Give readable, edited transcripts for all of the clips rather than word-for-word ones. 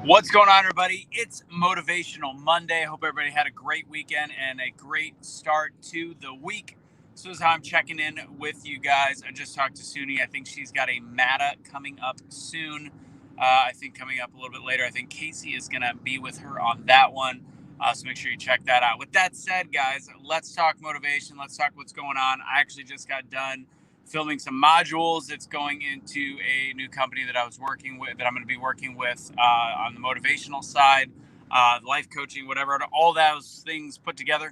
What's going on, everybody? It's Motivational Monday. I hope everybody had a great weekend and a great start to the week. So this is how I'm checking in with you guys. I just talked to Suni. I think she's got a MATA coming up soon. I think coming up a little bit later. I think Casey is going to be with her on that one. So make sure you check that out. With that said, guys, let's talk motivation. Let's talk what's going on. I actually just got done filming some modules. It's going into a new company that I was working with, that I'm going to be working with on the motivational side, life coaching, whatever, all those things put together.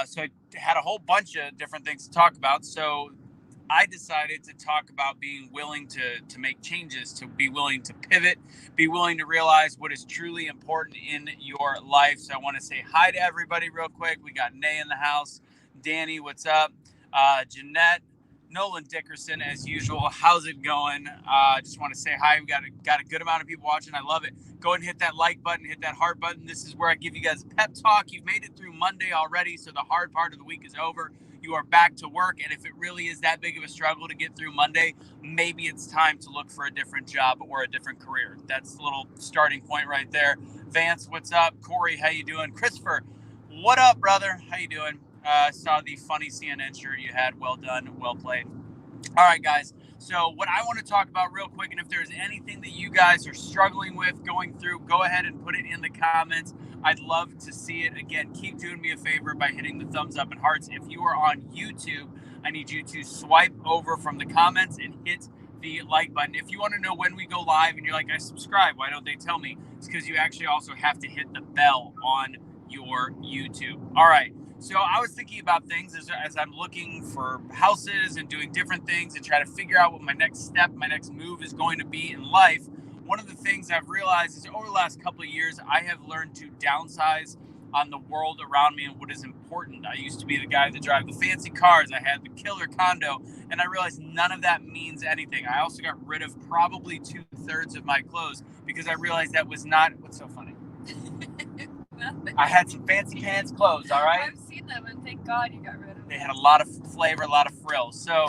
So I had a whole bunch of different things to talk about. So I decided to talk about being willing to make changes, to be willing to pivot, be willing to realize what is truly important in your life. So I want to say hi to everybody real quick. We got Nay in the house. Danny, what's up? Jeanette. Nolan Dickerson, as usual. How's it going? Just want to say hi. We got a good amount of people watching. I love it. Go ahead and hit that like button, hit that heart button. This is where I give you guys a pep talk. You've made it through Monday already, so the hard part of the week is over. You are back to work, and if it really is that big of a struggle to get through Monday, maybe it's time to look for a different job or a different career. That's a little starting point right there. Vance, what's up? Corey, how you doing? Christopher, what up, brother? How you doing? Saw the funny CNN shirt you had. Well done. Well played. All right, guys. So what I want to talk about real quick, and if there's anything that you guys are struggling with, going through, go ahead and put it in the comments. I'd love to see it. Again, keep doing me a favor by hitting the thumbs up and hearts. If you are on YouTube, I need you to swipe over from the comments and hit the like button. If you want to know when we go live and you're like, I subscribe, why don't they tell me? It's because you actually also have to hit the bell on your YouTube. All right. So I was thinking about things as I'm looking for houses and doing different things and try to figure out what my next step, my next move is going to be in life. One of the things I've realized is over the last couple of years, I have learned to downsize on the world around me and what is important. I used to be the guy that drive the fancy cars. I had the killer condo, and I realized none of that means anything. I also got rid of probably 2/3 of my clothes because I realized that was not what's so funny. Nothing. I had some fancy pants clothes, all right? I've seen them, and thank God you got rid of them. They had a lot of flavor, a lot of frills. So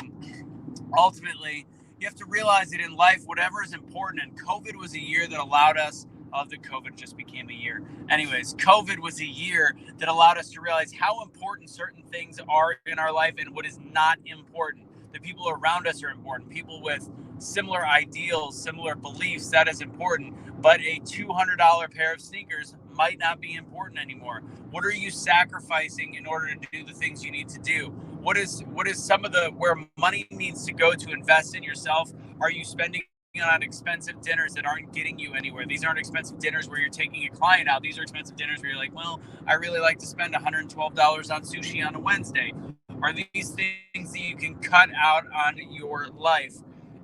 ultimately, you have to realize that in life, whatever is important, and COVID was a year that allowed us, COVID just became a year. Anyways, COVID was a year that allowed us to realize how important certain things are in our life and what is not important. The people around us are important. People with similar ideals, similar beliefs, that is important. But a $200 pair of sneakers might not be important anymore. What are you sacrificing in order to do the things you need to do? What is some of the where money needs to go to invest in yourself? Are you spending on expensive dinners that aren't getting you anywhere? These aren't expensive dinners where you're taking a client out. These are expensive dinners where you're like, well, I really like to spend $112 on sushi on a Wednesday. Are these things that you can cut out on your life?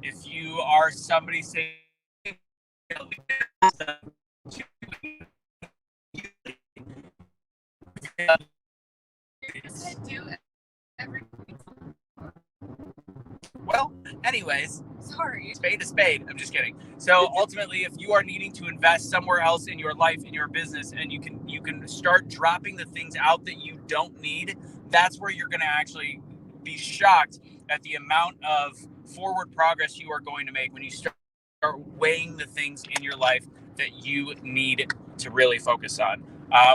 If you are somebody saying, well, anyways, Sorry. spade to spade. I'm just kidding. So ultimately, if you are needing to invest somewhere else in your life, in your business, and you can start dropping the things out that you don't need, that's where you're going to actually be shocked at the amount of forward progress you are going to make when you start weighing the things in your life that you need to really focus on.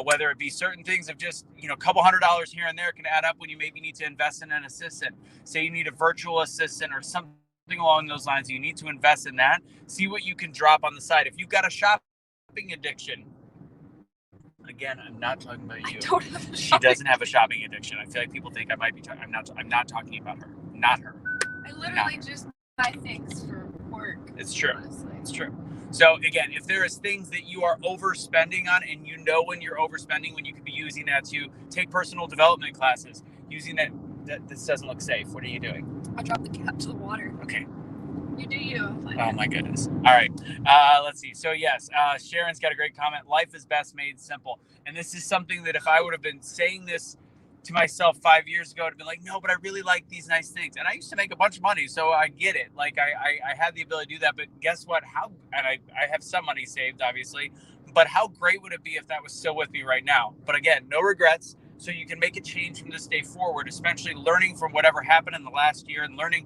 Whether it be certain things of just, a couple $100 here and there can add up when you maybe need to invest in an assistant. Say you need a virtual assistant or something along those lines. You need to invest in that. See what you can drop on the side. If you've got a shopping addiction, again, I'm not talking about you. I don't have a She shopping. doesn't have a shopping addiction. I feel like people think I might be talking. I'm not talking about her. Not her. I literally just buy things for work. It's true. Honestly. It's true. So again, if there is things that you are overspending on, and you know when you're overspending, when you could be using that to take personal development classes, using that this doesn't look safe. What are you doing? I dropped the cap to the water. Okay. You do you. Oh my goodness. All right. Let's see. So yes, Sharon's got a great comment. Life is best made simple. And this is something that if I would have been saying this to myself 5 years ago, I'd have been like, no, but I really like these nice things. And I used to make a bunch of money, so I get it. Like I had the ability to do that, but guess what? I have some money saved, obviously, but how great would it be if that was still with me right now? But again, no regrets. So you can make a change from this day forward, especially learning from whatever happened in the last year and learning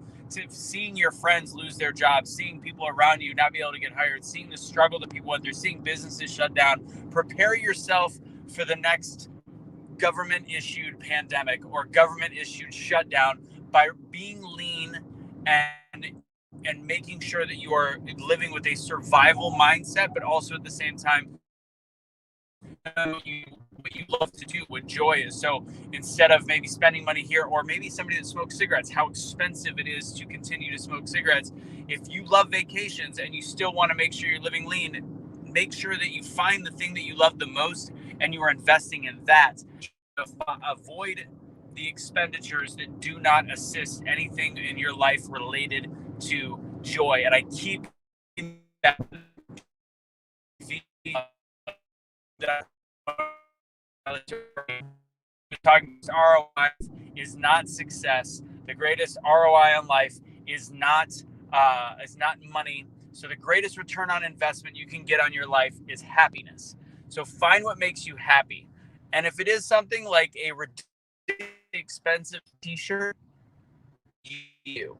seeing your friends lose their jobs, seeing people around you not be able to get hired, seeing the struggle that people went through, seeing businesses shut down. Prepare yourself for the next government-issued pandemic or government-issued shutdown by being lean and making sure that you are living with a survival mindset, but also at the same time what you love to do, what joy is. So instead of maybe spending money here, or maybe somebody that smokes cigarettes, how expensive it is to continue to smoke cigarettes. If you love vacations and you still want to make sure you're living lean, make sure that you find the thing that you love the most and you are investing in that. Avoid the expenditures that do not assist anything in your life related to joy. And I keep that talking ROI is not success. The greatest ROI on life is not money. So the greatest return on investment you can get on your life is happiness. So find what makes you happy. And if it is something like a ridiculously expensive t-shirt, you.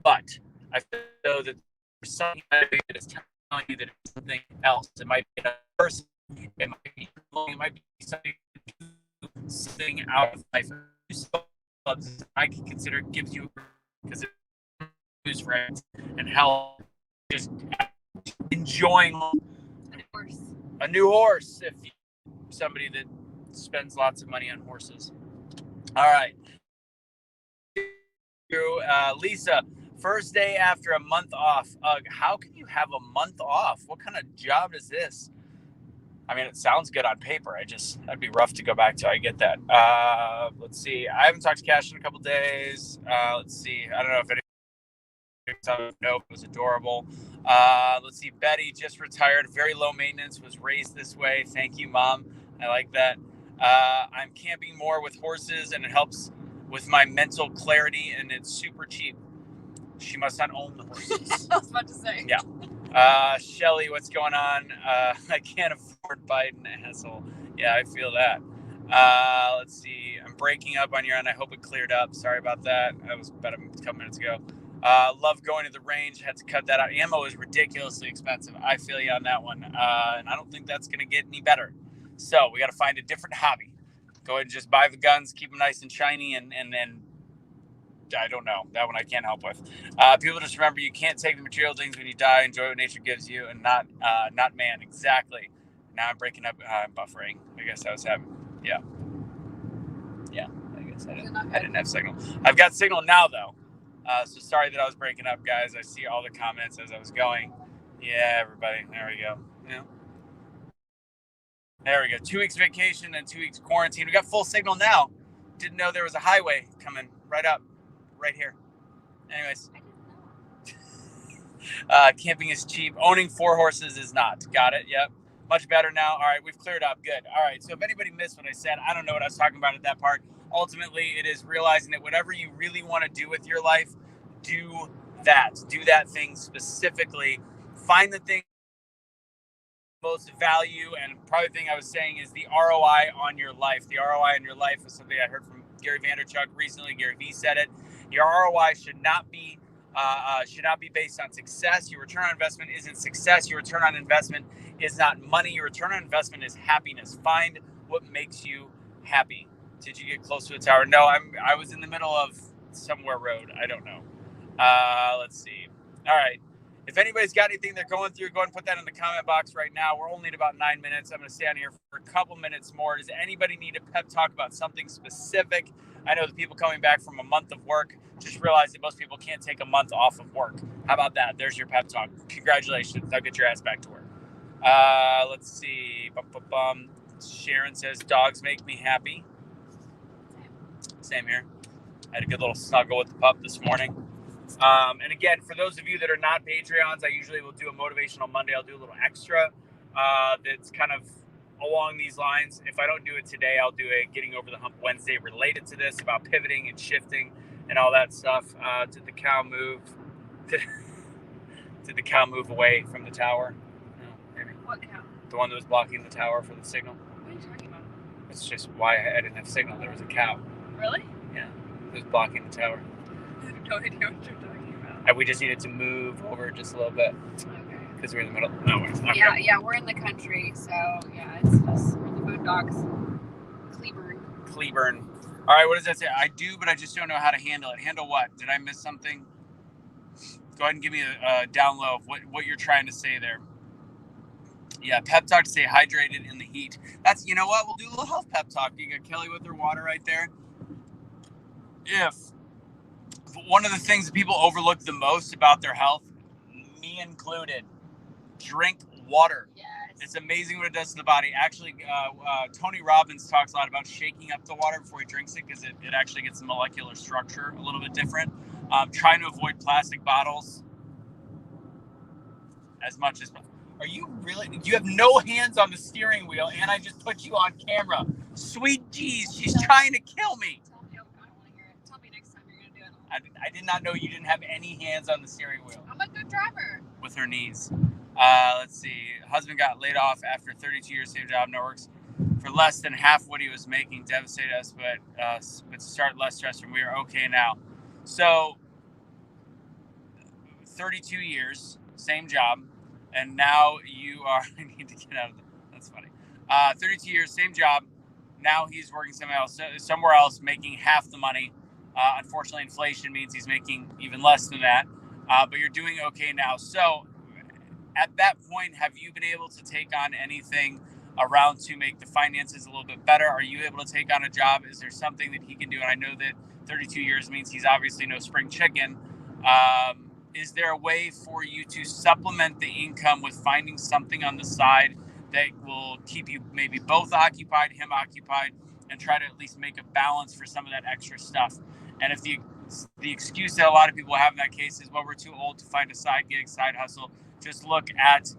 But I feel that there's something that is telling you that it's something else. It might be a person. It might be something out of life. I can consider gives you because it gives friends and health. Just enjoying a new horse if you're somebody that spends lots of money on horses. All right. Lisa, first day after a month off. How can you have a month off? What kind of job is this? I mean, it sounds good on paper. That'd be rough to go back to. I get that. Let's see. I haven't talked to Cash in a couple days. Let's see. I don't know if anyone. Nope, it was adorable. Let's see. Betty just retired. Very low maintenance. Was raised this way. Thank you, Mom. I like that. I'm camping more with horses, and it helps with my mental clarity, and it's super cheap. She must not own the horses. I was about to say. Yeah. Shelly, what's going on? I can't afford Biden, asshole. Yeah, I feel that. Let's see. I'm breaking up on your end. I hope it cleared up. Sorry about that. That was about a couple minutes ago. Love going to the range. Had to cut that out. Ammo is ridiculously expensive. I feel you on that one. And I don't think that's going to get any better. So we got to find a different hobby. Go ahead and just buy the guns, keep them nice and shiny, and I don't know. That one I can't help with. People just remember you can't take the material things when you die. Enjoy what nature gives you, and not man. Exactly. Now I'm breaking up. I'm buffering. I guess I was having. Yeah. I guess I didn't have signal. I've got signal now though. So sorry that I was breaking up, guys. I see all the comments as I was going. Yeah, everybody. There we go. Yeah. There we go. 2 weeks vacation and 2 weeks quarantine. We got full signal now. Didn't know there was a highway coming right up. Right here. Anyways, camping is cheap. Owning 4 horses is not. Got it. Yep. Much better now. All right, we've cleared up. Good. All right. So if anybody missed what I said, I don't know what I was talking about at that part. Ultimately, it is realizing that whatever you really want to do with your life, do that. Do that thing specifically. Find the thing most value, and probably the thing I was saying is the ROI on your life. The ROI on your life is something I heard from Gary Vaynerchuk recently. Gary Vee said it. Your ROI should not be based on success. Your return on investment isn't success. Your return on investment is not money. Your return on investment is happiness. Find what makes you happy. Did you get close to a tower? No, I was in the middle of somewhere road. I don't know. Let's see. All right. If anybody's got anything they're going through, go ahead and put that in the comment box right now. We're only at about 9 minutes. I'm going to stay on here for a couple minutes more. Does anybody need a pep talk about something specific? I know the people coming back from a month of work just realized that most people can't take a month off of work. How about that? There's your pep talk. Congratulations. Now get your ass back to work. Let's see. Sharon says, dogs make me happy. Same here. I had a good little snuggle with the pup this morning. And again, for those of you that are not Patreons, I usually will do a Motivational Monday. I'll do a little extra that's kind of along these lines. If I don't do it today, I'll do a Getting Over the Hump Wednesday related to this, about pivoting and shifting and all that stuff. Did the cow move? Did the cow move away from the tower? No, maybe. What cow? The one that was blocking the tower for the signal. What are you talking about? It's just why I didn't have signal. There was a cow. Really? Yeah, it was blocking the tower. have no idea what you're talking about. And we just needed to move over just a little bit. Okay. Because we're in the middle. No, okay. Yeah, we're in the country, so yeah, it's just we're the boondocks. Cleburne. All right, what does that say? I do, but I just don't know how to handle it. Handle what? Did I miss something? Go ahead and give me a down low of what you're trying to say there. Yeah, pep talk to stay hydrated in the heat. That's, you know what? We'll do a little health pep talk. You got Kelly with her water right there. If one of the things that people overlook the most about their health, me included, drink water. Yes. It's amazing what it does to the body. Actually, Tony Robbins talks a lot about shaking up the water before he drinks it because it actually gets the molecular structure a little bit different. Trying to avoid plastic bottles as much as possible. Are you really? You have no hands on the steering wheel, and I just put you on camera. Sweet G's, she's trying to kill me. Tell me, I don't want to hear it. Tell me next time you're going to do it. I did not know you didn't have any hands on the steering wheel. I'm a good driver. With her knees. Let's see. Husband got laid off after 32 years, same job, no works for less than half what he was making. Devastated us, but to start less stress, and we are okay now. So, 32 years, same job, and now you are. I need to get out of that. That's funny. 32 years, same job. Now he's working somewhere else, making half the money. Unfortunately, inflation means he's making even less than that. But you're doing okay now. So, at that point, have you been able to take on anything around to make the finances a little bit better? Are you able to take on a job? Is there something that he can do? And I know that 32 years means he's obviously no spring chicken. Is there a way for you to supplement the income with finding something on the side that will keep you maybe both occupied, him occupied, and try to at least make a balance for some of that extra stuff? And if the excuse that a lot of people have in that case is, well, we're too old to find a side gig, side hustle, just look at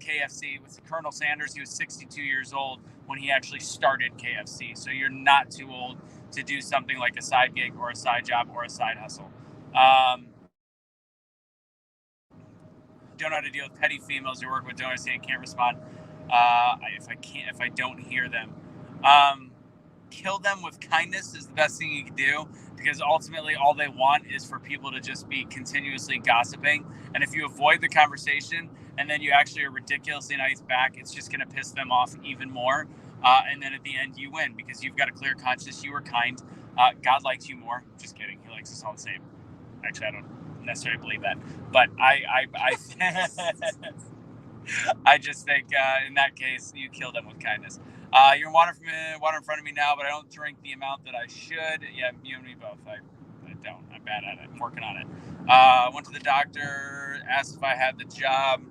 KFC with Colonel Sanders. He was 62 years old when he actually started KFC. So you're not too old to do something like a side gig or a side job or a side hustle. Don't know how to deal with petty females who work with, don't understand, can't respond. If I don't hear them. Kill them with kindness is the best thing you can do, because ultimately all they want is for people to just be continuously gossiping. And if you avoid the conversation and then you actually are ridiculously nice back, it's just going to piss them off even more. And then at the end you win because you've got a clear conscience. You were kind. God likes you more. Just kidding. He likes us all the same. Actually, I don't necessarily believe that, but I just think in that case you kill them with kindness. You're water in front of me now, but I don't drink the amount that I should. Yeah, you and me both. I don't. I'm bad at it. I'm working on it. Went to the doctor, asked if I had the job.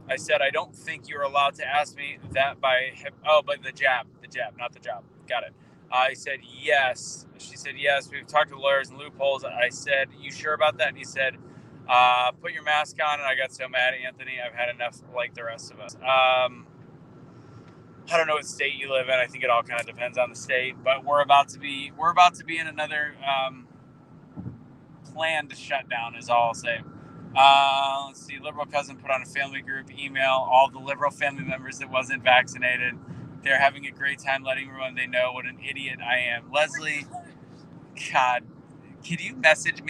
I said, I don't think you're allowed to ask me that but the jab, not the job. Got it. I said, yes. She said, yes. We've talked to lawyers and loopholes. I said, you sure about that? And he said, put your mask on. And I got so mad, Anthony. I've had enough like the rest of us. I don't know what state you live in. I think it all kind of depends on the state, but we're about to be in another planned shutdown is all I'll say. Let's see. Liberal cousin put on a family group email all the liberal family members that wasn't vaccinated. They're having a great time letting everyone they know what an idiot I am. Leslie, God, could you message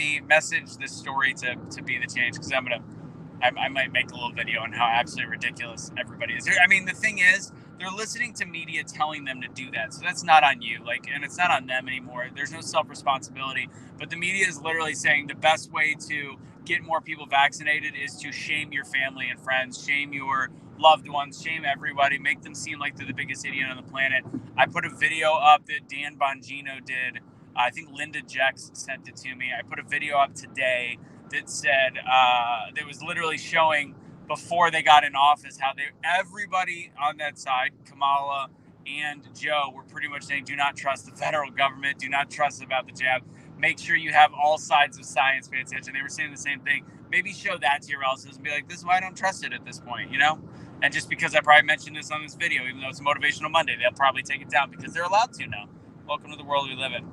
this story to be the change? Because I might make a little video on how absolutely ridiculous everybody is. I mean, the thing is, they're listening to media telling them to do that. So that's not on you. And it's not on them anymore. There's no self-responsibility. But the media is literally saying the best way to get more people vaccinated is to shame your family and friends, shame your loved ones, shame everybody, make them seem like they're the biggest idiot on the planet. I put a video up that Dan Bongino did. I think Linda Jex sent it to me. I put a video up today that said, that was literally showing before they got in office how everybody on that side, Kamala and Joe, were pretty much saying, do not trust the federal government, do not trust about the jab. Make sure you have all sides of science, pay attention. They were saying the same thing. Maybe show that to your relatives and be like, this is why I don't trust it at this point, you know? And just because I probably mentioned this on this video, even though it's a Motivational Monday, they'll probably take it down because they're allowed to now. Welcome to the world we live in.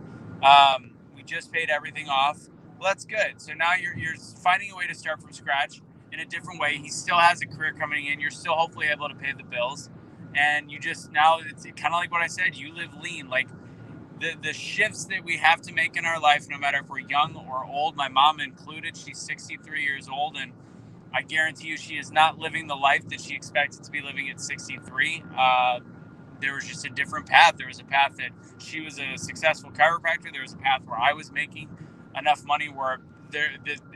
We just paid everything off. Well, that's good. So now you're finding a way to start from scratch in a different way. He still has a career coming in. You're still hopefully able to pay the bills. And you just, now it's kind of like what I said, you live lean. Like, the shifts that we have to make in our life, no matter if we're young or old, my mom included. She's 63 years old, and I guarantee you she is not living the life that she expected to be living at 63. There was just a different path. There was a path that she was a successful chiropractor. There was a path where I was making enough money where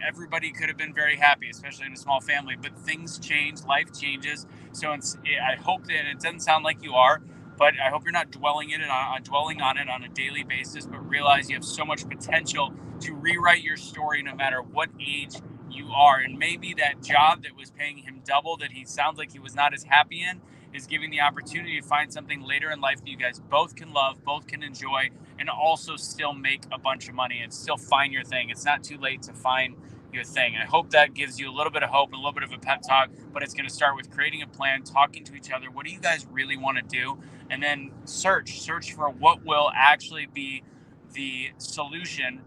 everybody could have been very happy, especially in a small family. But things change, life changes. So I hope that it doesn't sound like you are, but I hope you're not dwelling on it on a daily basis, but realize you have so much potential to rewrite your story no matter what age you are. And maybe that job that was paying him double, that he sounds like he was not as happy in, is giving the opportunity to find something later in life that you guys both can love, both can enjoy, and also still make a bunch of money and still find your thing. It's not too late to find your thing. I hope that gives you a little bit of hope and a little bit of a pep talk, but it's going to start with creating a plan, talking to each other. What do you guys really want to do? And then search for what will actually be the solution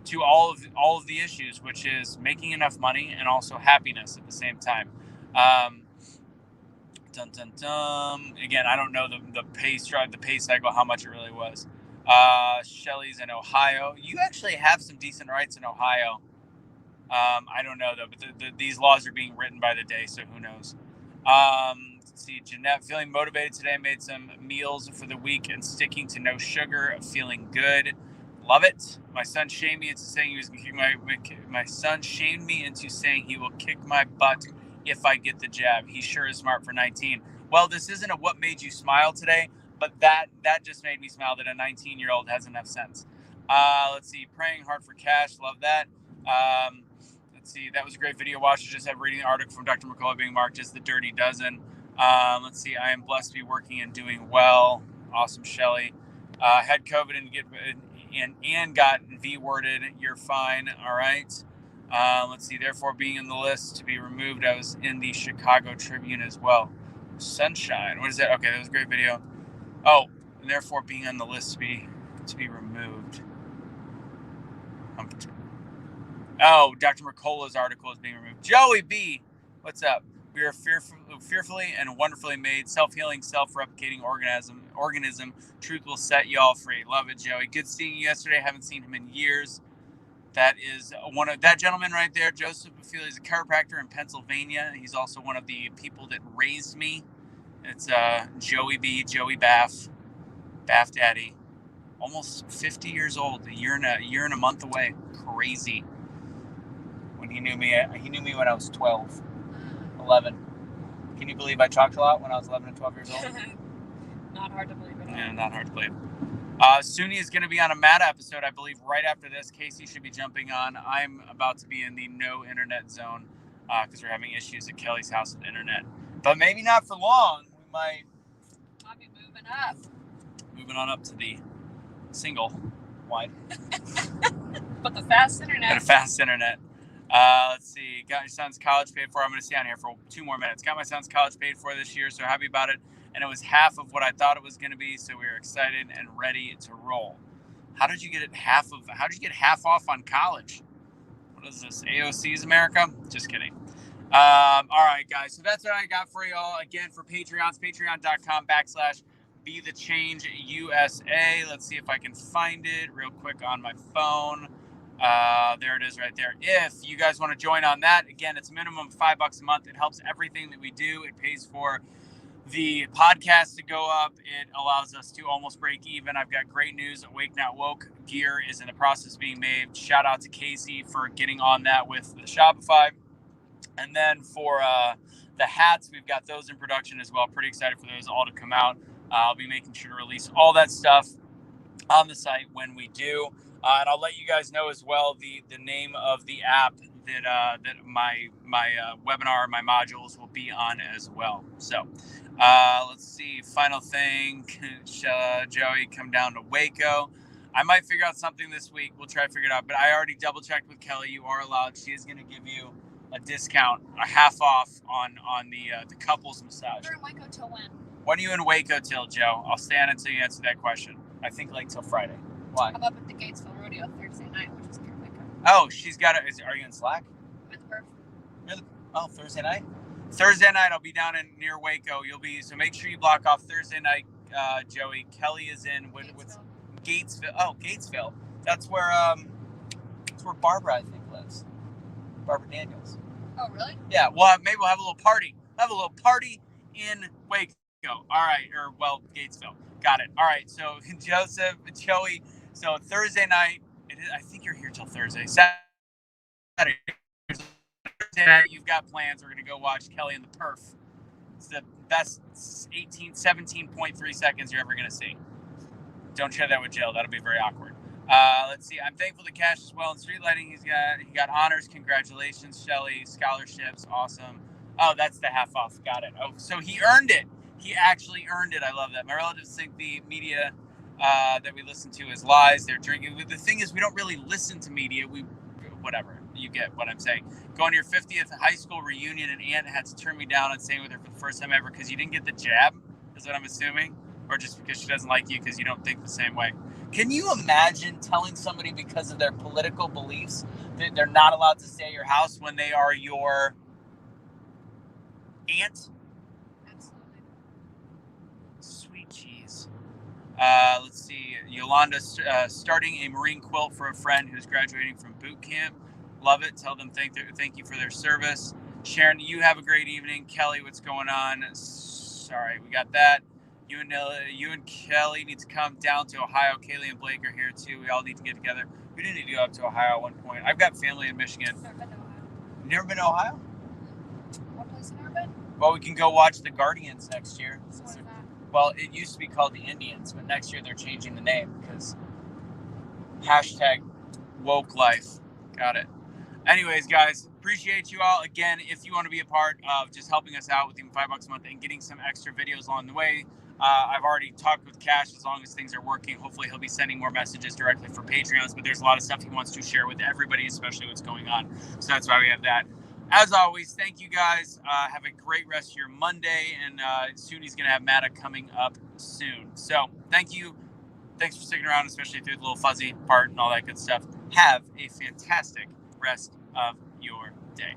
to all of the issues, which is making enough money and also happiness at the same time. Again, I don't know the pay cycle, how much it really was. Shelly's in Ohio. You actually have some decent rights in Ohio. I don't know though, but these laws are being written by the day, so who knows? Let's see, Jeanette, feeling motivated today. Made some meals for the week and sticking to no sugar. Feeling good. Love it. My son shamed me into saying he was going to kick my son shamed me into saying he will kick my butt if I get the jab. He sure is smart for 19. Well, this isn't a what made you smile today, but that just made me smile that a 19-year-old has enough sense. Let's see, praying hard for cash. Love that. Let's see, that was a great video watch. I just have reading the article from Dr. McCullough being marked as the dirty dozen. Let's see, I am blessed to be working and doing well. Awesome, Shelly. Had COVID and got V-worded. You're fine. All right. Let's see. Therefore, being in the list to be removed, I was in the Chicago Tribune as well. Sunshine. What is that? Okay, that was a great video. Oh, and therefore being on the list to be removed. Oh, Dr. Mercola's article is being removed. Joey B, what's up? We are fearfully and wonderfully made, self-healing, self-replicating organism. Truth will set you all free. Love it, Joey. Good seeing you yesterday. Haven't seen him in years. That is one of that gentleman right there, Joseph Bafila. He's a chiropractor in Pennsylvania. He's also one of the people that raised me. It's Joey B, Joey Baff Daddy. Almost 50 years old, a year and a month away. Crazy. When he knew me when I was 12, 11. Can you believe I talked a lot when I was 11 and 12 years old? Not hard to believe it. Yeah, not hard to believe. Suni is going to be on a Mad episode, I believe, right after this. Casey should be jumping on. I'm about to be in the no internet zone because we're having issues at Kelly's house with internet. But maybe not for long. I'll be moving up. Moving on up to the single wide. But the fast internet. And a fast internet. Let's see. Got your son's college paid for. I'm going to stay on here for 2 more minutes. Got my son's college paid for this year, so happy about it. And it was half of what I thought it was going to be, so we were excited and ready to roll. How did you get half off on college? What is this? AOC's America? Just kidding. All right, guys. So that's what I got for y'all. Again, for Patreons, patreon.com/BeTheChangeUSA. Let's see if I can find it real quick on my phone. There it is right there. If you guys want to join on that, again, it's a minimum of $5 a month. It helps everything that we do. It pays for the podcast to go up. It allows us to almost break even. I've got great news. Awake Not Woke gear is in the process of being made. Shout out to Casey for getting on that with the Shopify. And then for the hats, we've got those in production as well. Pretty excited for those all to come out. I'll be making sure to release all that stuff on the site when we do. And I'll let you guys know as well the name of the app that my webinar, my modules will be on as well. So let's see. Final thing, Joey, come down to Waco. I might figure out something this week. We'll try to figure it out. But I already double checked with Kelly. You are allowed. She is going to give you a discount, a half off on the couples massage. You're in Waco till when? When are you in Waco till, Joe? I'll stay on until you answer that question. I think like till Friday. Why? I'm up at the Gatesville Rodeo Thursday night, which is near Waco. Oh, she's got it. Are you in Slack? With her. Thursday night? Thursday night, I'll be down near Waco. So make sure you block off Thursday night, Joey. Kelly is in, what's Gatesville. Oh, Gatesville. That's where Barbara, I think, lives. Barbara Daniels. Oh, really? Yeah. Well, maybe we'll have a little party. Have a little party in Waco. All right. Gatesville. Got it. All right. So Joseph, Joey. So Thursday night. I think you're here till Thursday. Saturday night, you've got plans. We're gonna go watch Kelly and the Perf. It's the best 17.3 seconds you're ever gonna see. Don't share that with Jill. That'll be very awkward. Let's see. I'm thankful to Cash as well in street lighting. He got honors. Congratulations, Shelly. Scholarships. Awesome. Oh, that's the half off. Got it. Oh, so he earned it. He actually earned it. I love that. My relatives think the media that we listen to is lies. They're drinking. The thing is, we don't really listen to media. Whatever. You get what I'm saying. Going to your 50th high school reunion, and Aunt had to turn me down on staying with her for the first time ever because you didn't get the jab, is what I'm assuming. Or just because she doesn't like you because you don't think the same way. Can you imagine telling somebody because of their political beliefs that they're not allowed to stay at your house when they are your aunt? Absolutely. Sweet cheese. Let's see. Yolanda starting a Marine quilt for a friend who's graduating from boot camp. Love it. Tell them thank you for their service. Sharon, you have a great evening. Kelly, what's going on? Sorry, we got that. You and Kelly need to come down to Ohio. Kaylee and Blake are here too. We all need to get together. We do need to go up to Ohio at one point. I've got family in Michigan. Never been to Ohio. You never been to Ohio? What place have you never been? Well, we can go watch the Guardians next year. So what is that? Well, it used to be called the Indians, but next year they're changing the name because #woke life. Got it. Anyways, guys, appreciate you all. Again, if you want to be a part of just helping us out with even $5 a month and getting some extra videos along the way, I've already talked with Cash. As long as things are working, hopefully he'll be sending more messages directly for Patreons, but there's a lot of stuff he wants to share with everybody, especially what's going on. So that's why we have that. As always, thank you guys. Have a great rest of your Monday, and soon he's going to have Matta coming up soon. So thank you. Thanks for sticking around, especially through the little fuzzy part and all that good stuff. Have a fantastic rest of your day.